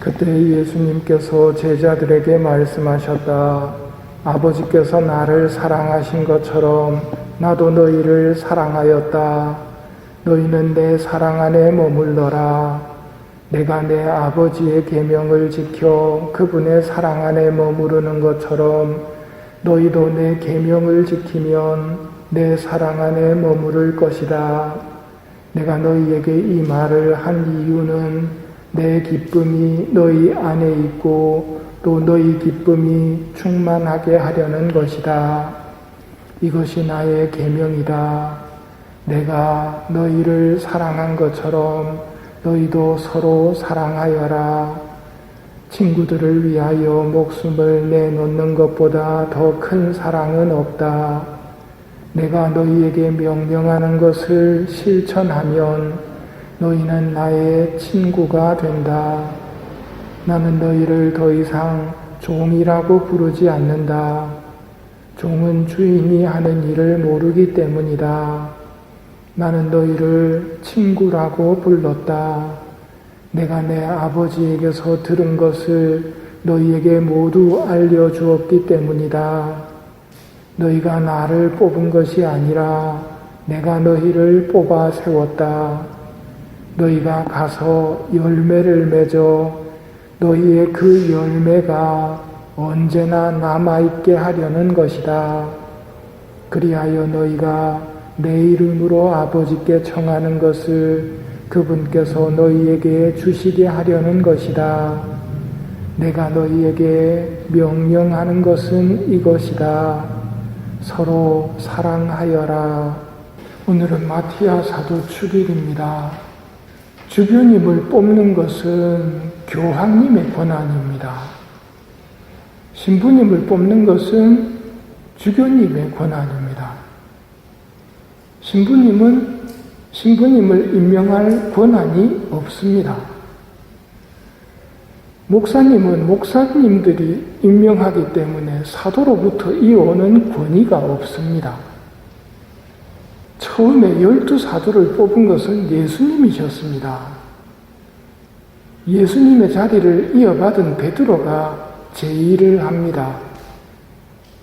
그때 예수님께서 제자들에게 말씀하셨다. 아버지께서 나를 사랑하신 것처럼 나도 너희를 사랑하였다. 너희는 내 사랑 안에 머물러라. 내가 내 아버지의 계명을 지켜 그분의 사랑 안에 머무르는 것처럼 너희도 내 계명을 지키면 내 사랑 안에 머무를 것이다. 내가 너희에게 이 말을 한 이유는 내 기쁨이 너희 안에 있고 또 너희 기쁨이 충만하게 하려는 것이다. 이것이 나의 계명이다. 내가 너희를 사랑한 것처럼 너희도 서로 사랑하여라. 친구들을 위하여 목숨을 내놓는 것보다 더 큰 사랑은 없다. 내가 너희에게 명령하는 것을 실천하면 너희는 나의 친구가 된다. 나는 너희를 더 이상 종이라고 부르지 않는다. 종은 주인이 하는 일을 모르기 때문이다. 나는 너희를 친구라고 불렀다. 내가 내 아버지에게서 들은 것을 너희에게 모두 알려주었기 때문이다. 너희가 나를 뽑은 것이 아니라 내가 너희를 뽑아 세웠다. 너희가 가서 열매를 맺어 너희의 그 열매가 언제나 남아있게 하려는 것이다. 그리하여 너희가 내 이름으로 아버지께 청하는 것을 그분께서 너희에게 주시게 하려는 것이다. 내가 너희에게 명령하는 것은 이것이다. 서로 사랑하여라. 오늘은 마티아 사도 축일입니다. 주교님을 뽑는 것은 교황님의 권한입니다. 신부님을 뽑는 것은 주교님의 권한입니다. 신부님을 임명할 권한이 없습니다. 목사님은 목사님들이 임명하기 때문에 사도로부터 이어오는 권위가 없습니다. 처음에 12사도를 뽑은 것은 예수님이셨습니다. 예수님의 자리를 이어받은 베드로가 제의를 합니다.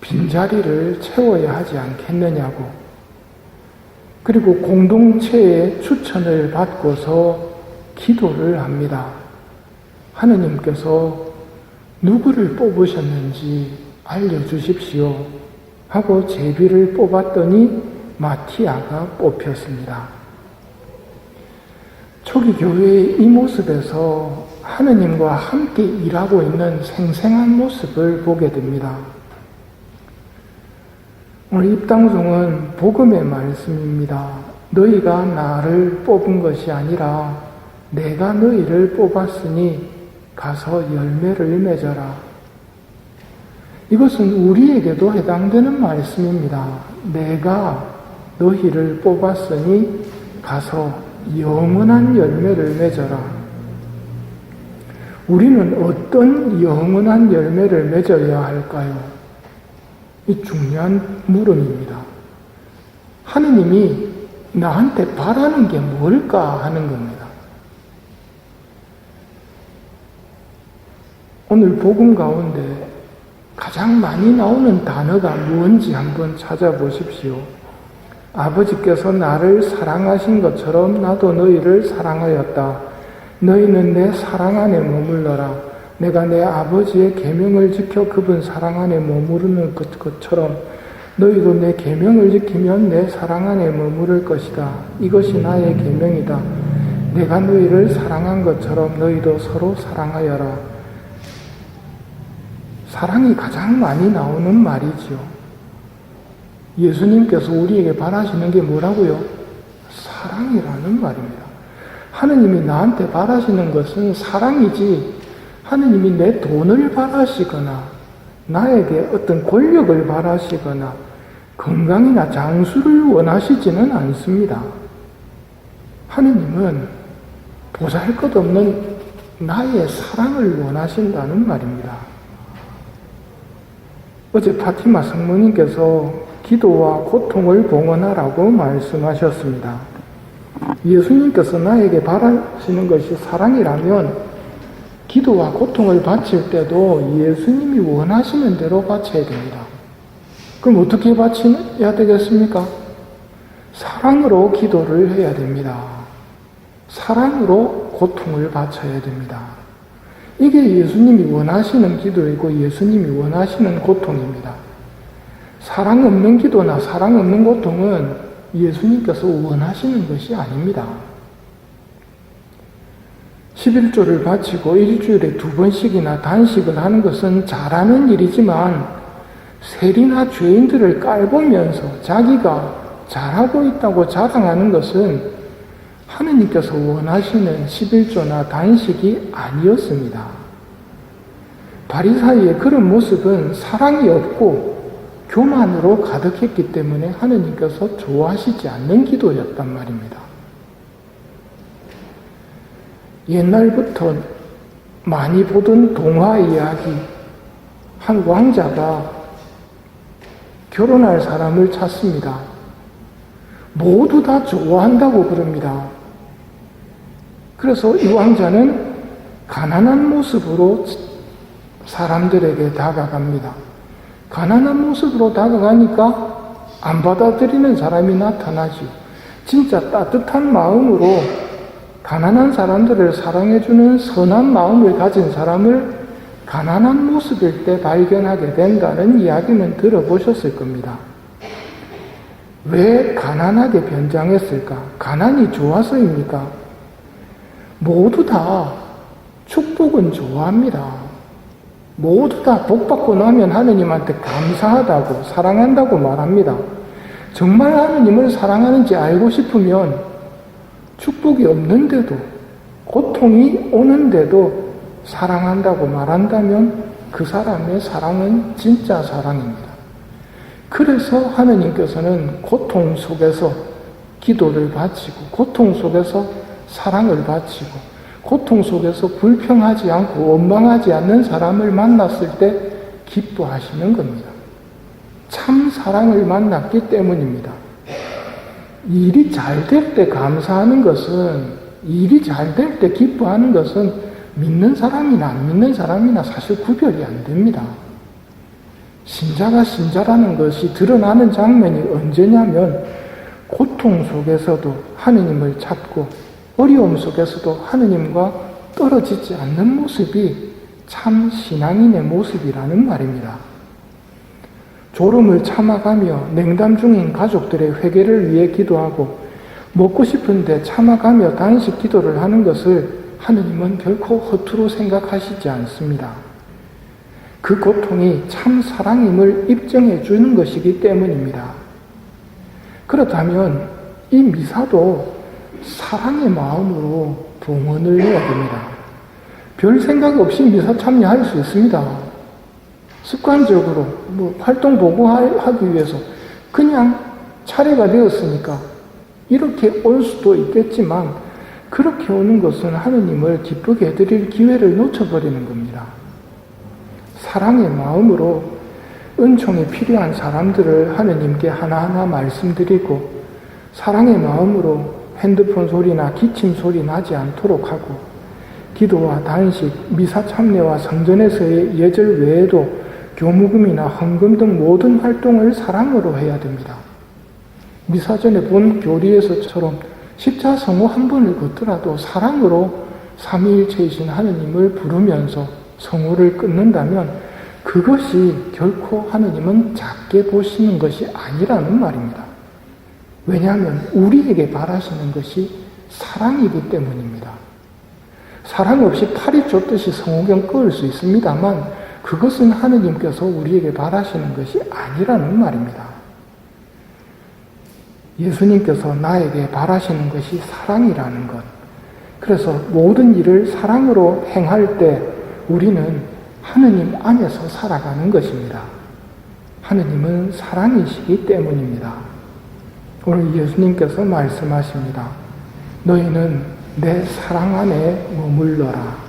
빈자리를 채워야 하지 않겠느냐고. 그리고 공동체의 추천을 받고서 기도를 합니다. 하느님께서 누구를 뽑으셨는지 알려주십시오 하고 제비를 뽑았더니 마티아가 뽑혔습니다. 초기 교회의 이 모습에서 하느님과 함께 일하고 있는 생생한 모습을 보게 됩니다. 오늘 입당송은 복음의 말씀입니다. 너희가 나를 뽑은 것이 아니라 내가 너희를 뽑았으니 가서 열매를 맺어라. 이것은 우리에게도 해당되는 말씀입니다. 내가 너희를 뽑았으니 가서 영원한 열매를 맺어라. 우리는 어떤 영원한 열매를 맺어야 할까요? 이 중요한 물음입니다. 하느님이 나한테 바라는 게 뭘까 하는 겁니다. 오늘 복음 가운데 가장 많이 나오는 단어가 뭔지 한번 찾아보십시오. 아버지께서 나를 사랑하신 것처럼 나도 너희를 사랑하였다. 너희는 내 사랑 안에 머물러라. 내가 내 아버지의 계명을 지켜 그분 사랑 안에 머무르는 것처럼 너희도 내 계명을 지키면 내 사랑 안에 머무를 것이다. 이것이 나의 계명이다. 내가 너희를 사랑한 것처럼 너희도 서로 사랑하여라. 사랑이 가장 많이 나오는 말이지요. 예수님께서 우리에게 바라시는 게 뭐라고요? 사랑이라는 말입니다. 하느님이 나한테 바라시는 것은 사랑이지, 하느님이 내 돈을 바라시거나 나에게 어떤 권력을 바라시거나 건강이나 장수를 원하시지는 않습니다. 하느님은 보잘것없는 나의 사랑을 원하신다는 말입니다. 어제 파티마 성모님께서 기도와 고통을 봉헌하라고 말씀하셨습니다. 예수님께서 나에게 바라시는 것이 사랑이라면 기도와 고통을 바칠 때도 예수님이 원하시는 대로 바쳐야 됩니다. 그럼 어떻게 바쳐야 되겠습니까? 사랑으로 기도를 해야 됩니다. 사랑으로 고통을 바쳐야 됩니다. 이게 예수님이 원하시는 기도이고 예수님이 원하시는 고통입니다. 사랑 없는 기도나 사랑 없는 고통은 예수님께서 원하시는 것이 아닙니다. 11조를 바치고 일주일에 2번씩이나 단식을 하는 것은 잘하는 일이지만 세리나 죄인들을 깔보면서 자기가 잘하고 있다고 자랑하는 것은 하느님께서 원하시는 11조나 단식이 아니었습니다. 바리사이의 그런 모습은 사랑이 없고 교만으로 가득했기 때문에 하느님께서 좋아하시지 않는 기도였단 말입니다. 옛날부터 많이 보던 동화 이야기, 한 왕자가 결혼할 사람을 찾습니다. 모두 다 좋아한다고 그럽니다. 그래서 이 왕자는 가난한 모습으로 사람들에게 다가갑니다. 가난한 모습으로 다가가니까 안 받아들이는 사람이 나타나죠. 진짜 따뜻한 마음으로 가난한 사람들을 사랑해주는 선한 마음을 가진 사람을 가난한 모습일 때 발견하게 된다는 이야기는 들어보셨을 겁니다. 왜 가난하게 변장했을까? 가난이 좋아서입니까? 모두 다 축복은 좋아합니다. 모두 다 복받고 나면 하느님한테 감사하다고 사랑한다고 말합니다. 정말 하느님을 사랑하는지 알고 싶으면 축복이 없는데도 고통이 오는데도 사랑한다고 말한다면 그 사람의 사랑은 진짜 사랑입니다. 그래서 하느님께서는 고통 속에서 기도를 바치고 고통 속에서 사랑을 바치고 고통 속에서 불평하지 않고 원망하지 않는 사람을 만났을 때 기뻐하시는 겁니다. 참 사랑을 만났기 때문입니다. 일이 잘 될 때 감사하는 것은, 일이 잘 될 때 기뻐하는 것은 믿는 사람이나 안 믿는 사람이나 사실 구별이 안 됩니다. 신자가 신자라는 것이 드러나는 장면이 언제냐면 고통 속에서도 하느님을 찾고 어려움 속에서도 하느님과 떨어지지 않는 모습이 참 신앙인의 모습이라는 말입니다. 졸음을 참아가며 냉담 중인 가족들의 회개를 위해 기도하고 먹고 싶은데 참아가며 단식 기도를 하는 것을 하느님은 결코 허투루 생각하시지 않습니다. 그 고통이 참 사랑임을 입증해 주는 것이기 때문입니다. 그렇다면 이 미사도 사랑의 마음으로 봉헌을 해야 됩니다. 별 생각 없이 미사 참여할 수 있습니다. 습관적으로 활동 보고하기 위해서 그냥 차례가 되었으니까 이렇게 올 수도 있겠지만 그렇게 오는 것은 하느님을 기쁘게 해드릴 기회를 놓쳐버리는 겁니다. 사랑의 마음으로 은총이 필요한 사람들을 하느님께 하나하나 말씀드리고 사랑의 마음으로 핸드폰 소리나 기침 소리 나지 않도록 하고 기도와 단식, 미사 참례와 성전에서의 예절 외에도 교무금이나 헌금 등 모든 활동을 사랑으로 해야 됩니다. 미사 전에 본 교리에서처럼 십자성호 한 번을 걷더라도 사랑으로 삼위일체이신 하느님을 부르면서 성호를 끊는다면 그것이 결코 하느님은 작게 보시는 것이 아니라는 말입니다. 왜냐하면 우리에게 바라시는 것이 사랑이기 때문입니다. 사랑 없이 파리 쫓듯이 성호경 끊을 수 있습니다만 그것은 하느님께서 우리에게 바라시는 것이 아니라는 말입니다. 예수님께서 나에게 바라시는 것이 사랑이라는 것. 그래서 모든 일을 사랑으로 행할 때 우리는 하느님 안에서 살아가는 것입니다. 하느님은 사랑이시기 때문입니다. 오늘 예수님께서 말씀하십니다. 너희는 내 사랑 안에 머물러라.